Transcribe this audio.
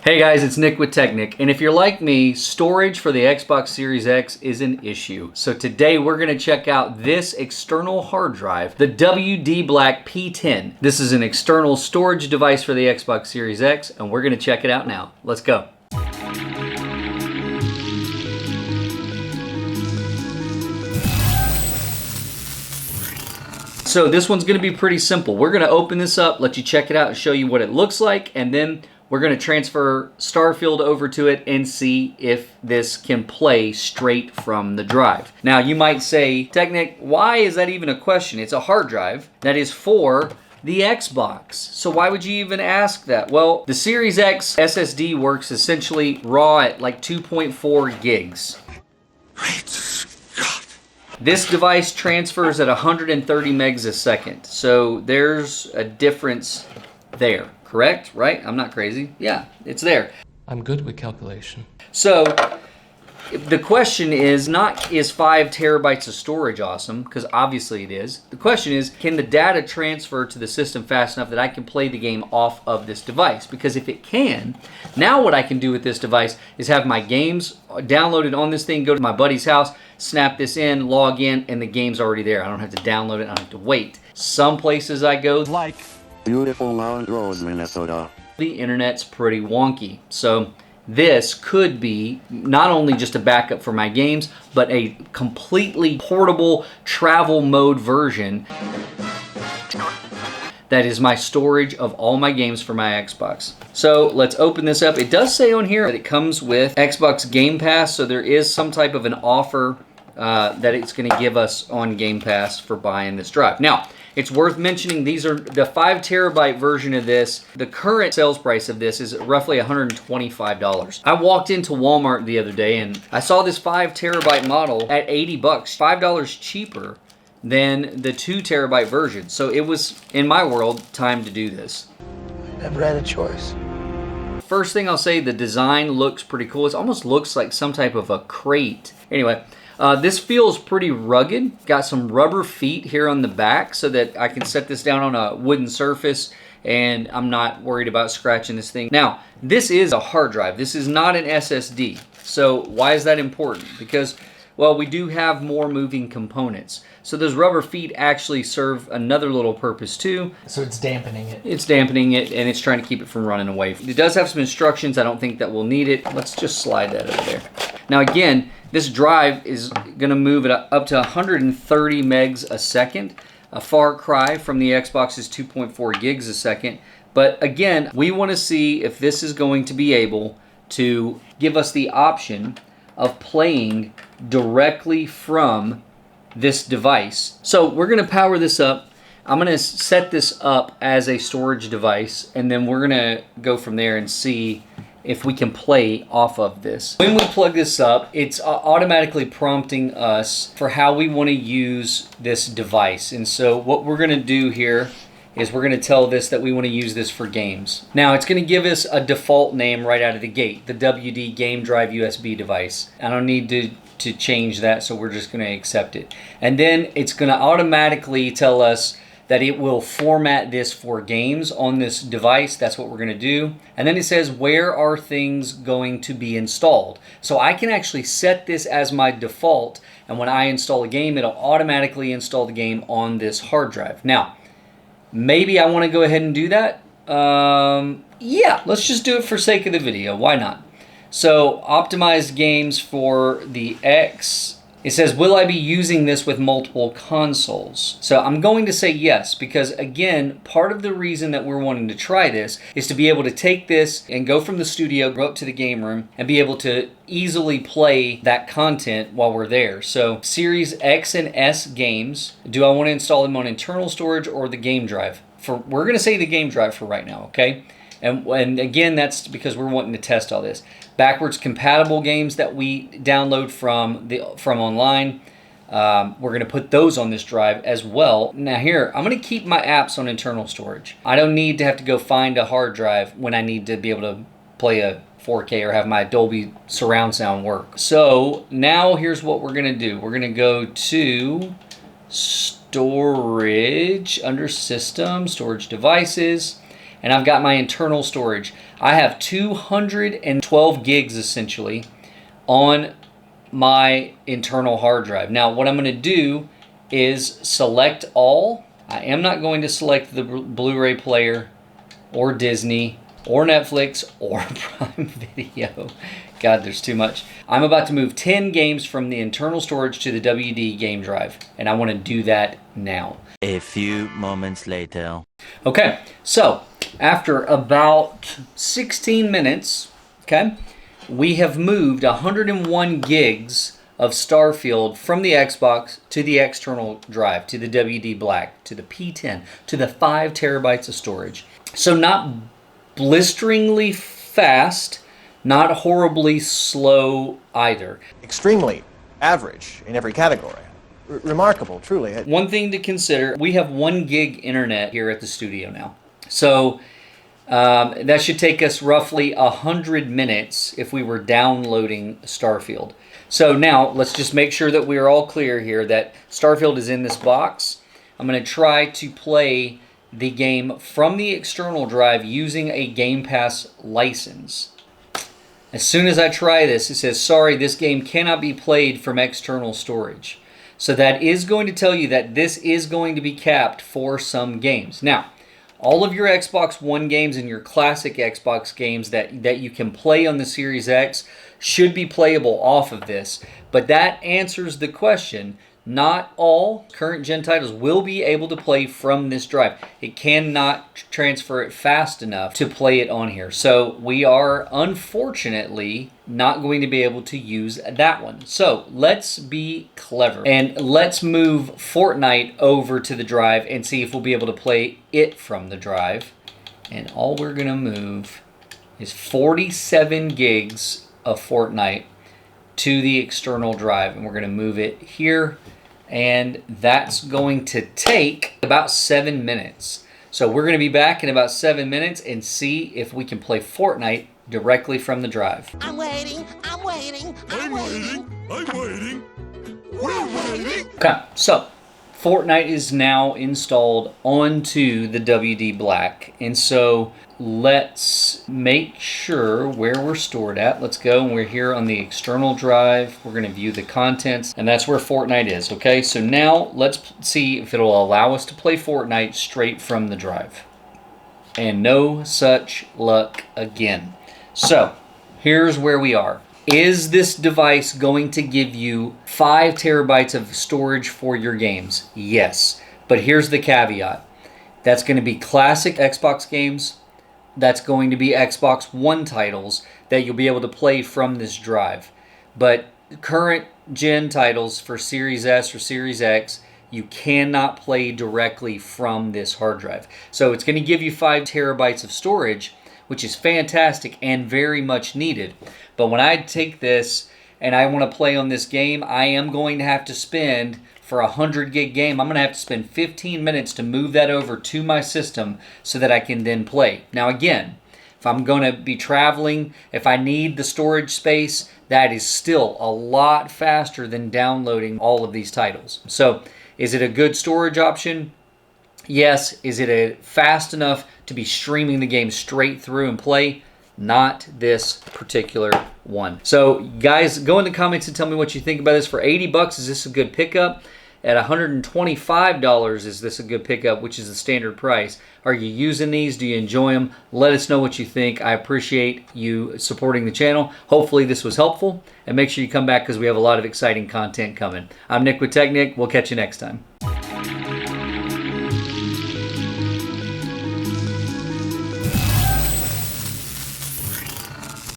Hey guys, it's Nick with tech-Nic, and if you're like me, storage for the Xbox Series X is an issue. So today we're going to check out this external hard drive, the WD Black P10. This is an external storage device for the Xbox Series X, and we're going to check it out now. Let's go. So this one's going to be pretty simple. We're going to open this up, let you check it out and show you what it looks like, and then we're going to transfer Starfield over to it and see if this can play straight from the drive. Now you might say, tech-Nic, why is that even a question? It's a hard drive that is for the Xbox. So why would you even ask that? Well, the Series X SSD works essentially raw at like 2.4 gigs. Great God. This device transfers at 130 megs a second. So there's a difference there. Correct? Right? I'm not crazy. Yeah, it's there. I'm good with calculation. So the question is not, is 5 terabytes of storage awesome? Because obviously it is. The question is, can the data transfer to the system fast enough that I can play the game off of this device? Because if it can, now what I can do with this device is have my games downloaded on this thing, go to my buddy's house, snap this in, log in, and the game's already there. I don't have to download it. I don't have to wait. Some places I go, like Beautiful Mount Rose, Minnesota, the internet's pretty wonky. So this could be not only just a backup for my games, but a completely portable travel mode version that is my storage of all my games for my Xbox. So let's open this up. It does say on here that it comes with Xbox Game Pass, so there is some type of an offer that it's going to give us on Game Pass for buying this drive. Now, it's worth mentioning these are the 5 terabyte version of this. The current sales price of this is roughly $125. I walked into Walmart the other day and I saw this 5 terabyte model at 80 bucks, $5 cheaper than the 2 terabyte version. So it was, in my world, time to do this. Never had a choice. First thing I'll say, the design looks pretty cool. It almost looks like some type of a crate. Anyway, this feels pretty rugged. Got some rubber feet here on the back so that I can set this down on a wooden surface and I'm not worried about scratching this thing. Now, this is a hard drive. This is not an SSD. So why is that important? Because, well, we do have more moving components. So those rubber feet actually serve another little purpose too. So it's dampening it. It's dampening it and it's trying to keep it from running away. It does have some instructions. I don't think that we'll need it. Let's just slide that over there. Now again, this drive is going to move it up to 130 megs a second, a far cry from the Xbox's 2.4 gigs a second. But again, we want to see if this is going to be able to give us the option of playing directly from this device. So we're going to power this up. I'm going to set this up as a storage device, and then we're going to go from there and see if we can play off of this. When we plug this up, it's automatically prompting us for how we want to use this device. And so what we're going to do here is we're going to tell this that we want to use this for games. Now it's going to give us a default name right out of the gate, the WD Game Drive USB device. I don't need to change that, so we're just going to accept it. And then it's going to automatically tell us that it will format this for games on this device. That's what we're going to do. And then it says, where are things going to be installed? So I can actually set this as my default, and when I install a game, it'll automatically install the game on this hard drive. Now, maybe I want to go ahead and do that. Yeah, let's just do it for sake of the video. Why not? So, optimized games for the X. It says, will I be using this with multiple consoles? So I'm going to say yes, because again, part of the reason that we're wanting to try this is to be able to take this and go from the studio, go up to the game room, and be able to easily play that content while we're there. So Series X and S games, do I want to install them on internal storage or the game drive? We're going to say the game drive for right now, okay? And again, that's because we're wanting to test all this. Backwards compatible games that we download from online, we're going to put those on this drive as well. Now here, I'm going to keep my apps on internal storage. I don't need to have to go find a hard drive when I need to be able to play a 4K or have my Dolby surround sound work. So now here's what we're going to do. We're going to go to storage, under system, storage devices. and I've got my internal storage. I have 212 gigs essentially on my internal hard drive. Now what I'm going to do is select all. I am not going to select the Blu-ray player or Disney or Netflix or Prime Video. God, there's too much. I'm about to move 10 games from the internal storage to the WD game drive, and I want to do that now. A few moments later. Okay, so after about 16 minutes, okay, we have moved 101 gigs of Starfield from the Xbox to the external drive, to the WD Black, to the P10, to the 5 terabytes of storage. So not blisteringly fast, not horribly slow either. Extremely average in every category. Remarkable, truly. One thing to consider, we have 1 gig internet here at the studio now. So that should take us roughly 100 minutes if we were downloading Starfield. So now let's just make sure that we are all clear here that Starfield is in this box. I'm going to try to play the game from the external drive using a Game Pass license. As soon as I try this, it says, sorry, this game cannot be played from external storage. So that is going to tell you that this is going to be capped for some games. Now, all of your Xbox One games and your classic Xbox games that you can play on the Series X should be playable off of this. But that answers the question. Not all current gen titles will be able to play from this drive. It cannot transfer it fast enough to play it on here. So we are unfortunately not going to be able to use that one. So let's be clever and let's move Fortnite over to the drive and see if we'll be able to play it from the drive. And all we're going to move is 47 gigs of Fortnite to the external drive, and we're going to move it here, and that's going to take about 7 minutes. So we're going to be back in about 7 minutes and see if we can play Fortnite directly from the drive. I'm waiting, I'm waiting, I'm waiting. We're waiting. Okay, so Fortnite is now installed onto the WD Black, and so let's make sure where we're stored at. Let's go, and we're here on the external drive. We're going to view the contents, and that's where Fortnite is. Okay, so now let's see if it'll allow us to play Fortnite straight from the drive. And no such luck again. So here's where we are. Is this device going to give you 5 terabytes of storage for your games? Yes, but here's the caveat. That's going to be classic Xbox games. That's going to be Xbox One titles that you'll be able to play from this drive. But current gen titles for Series S or Series X, you cannot play directly from this hard drive. So it's going to give you 5 terabytes of storage, which is fantastic and very much needed. But when I take this and I want to play on this game, I am going to have to spend, for a 100 gig game, I'm going to have to spend 15 minutes to move that over to my system so that I can then play. Now again, if I'm going to be traveling, if I need the storage space, that is still a lot faster than downloading all of these titles. So is it a good storage option? Yes. Is it fast enough to be streaming the game straight through and play? Not this particular one. So guys, go in the comments and tell me what you think about this. For 80 bucks, is this a good pickup? At $125, is this a good pickup, which is the standard price? Are you using these? Do you enjoy them? Let us know what you think. I appreciate you supporting the channel. Hopefully this was helpful, and make sure you come back because we have a lot of exciting content coming. I'm Nick with tech-Nic. We'll catch you next time.